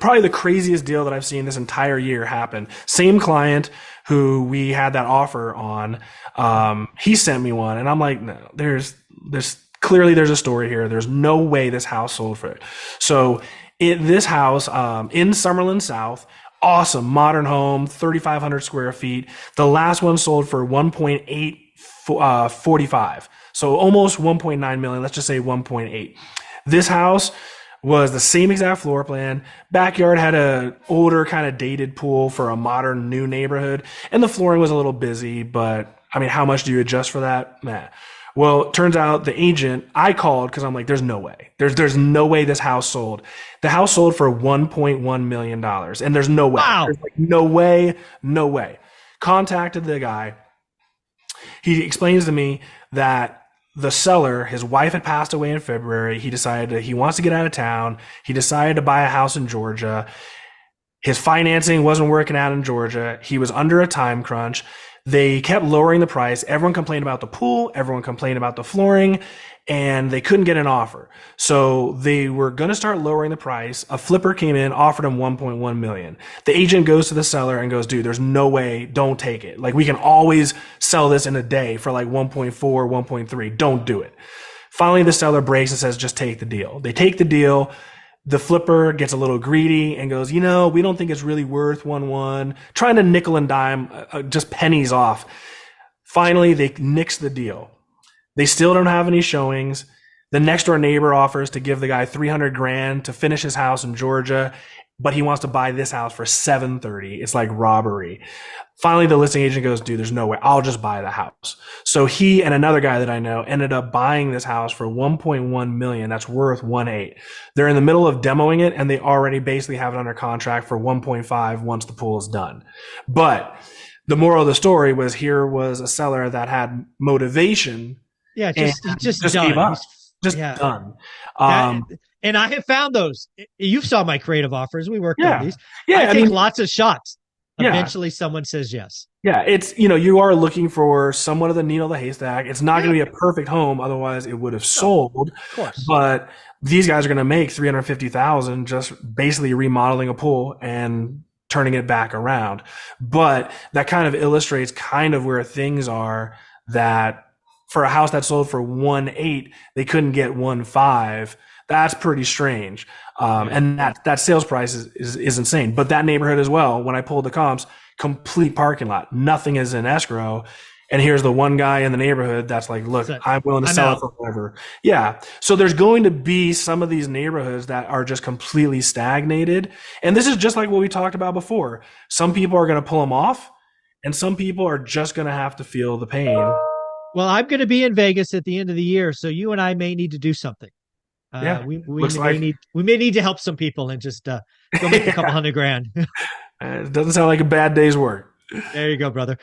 probably the craziest deal that I've seen this entire year happen. Same client who we had that offer on, he sent me one, and I'm like, no, there's clearly there's a story here. There's no way this house sold for it. So this house in Summerlin South, awesome modern home, 3,500 square feet. The last one sold for 1.845, so almost 1.9 million. Let's just say 1.8. This house was the same exact floor plan. Backyard had a older kind of dated pool for a modern new neighborhood, and the flooring was a little busy, but I mean, how much do you adjust for that? Nah. Well, it turns out the agent, I called because I'm like, there's no way. There's no way this house sold. The house sold for $1.1 million, and there's no way. Wow. There's like no way, no way. Contacted the guy. He explains to me that the seller, his wife had passed away in February. He decided that he wants to get out of town. He decided to buy a house in Georgia. His financing wasn't working out in Georgia. He was under a time crunch. They kept lowering the price. Everyone complained about the pool. Everyone complained about the flooring, and they couldn't get an offer. So they were going to start lowering the price. A flipper came in, offered him 1.1 million. The agent goes to the seller and goes, dude, there's no way. Don't take it. Like, we can always sell this in a day for like 1.4, 1.3. Don't do it. Finally, the seller breaks and says, just take the deal. They take the deal. The flipper gets a little greedy and goes, we don't think it's really worth 1.1, trying to nickel and dime, just pennies off. Finally, they nix the deal. They still don't have any showings. The next door neighbor offers to give the guy $300,000 to finish his house in Georgia, but he wants to buy this house for $730,000. It's like robbery. Finally, the listing agent goes, dude, there's no way. I'll just buy the house. So he and another guy that I know ended up buying this house for 1.1 million. That's worth 1.8. They're in the middle of demoing it, and they already basically have it under contract for 1.5 once the pool is done. But the moral of the story was, here was a seller that had motivation. Yeah, just done. Gave up. Yeah. Done. And I have found those. You saw my creative offers. We worked on these. Yeah, I take lots of shots. Yeah. Eventually someone says yes. Yeah, it's, you are looking for somewhat of the needle of the haystack. It's not going to be a perfect home, otherwise it would have sold. Of course. But these guys are going to make $350,000 just basically remodeling a pool and turning it back around. But that kind of illustrates kind of where things are, that for a house that sold for 1.8, they couldn't get 1.5. That's pretty strange. And that sales price is insane. But that neighborhood as well, when I pulled the comps, complete parking lot, nothing is in escrow. And here's the one guy in the neighborhood that's like, look, I'm willing to sell it for whatever. Yeah. So there's going to be some of these neighborhoods that are just completely stagnated. And this is just like what we talked about before. Some people are going to pull them off, and some people are just going to have to feel the pain. Well, I'm going to be in Vegas at the end of the year, so you and I may need to do something. We may need to help some people and just go make a couple $100,000. It doesn't sound like a bad day's work. There you go, brother.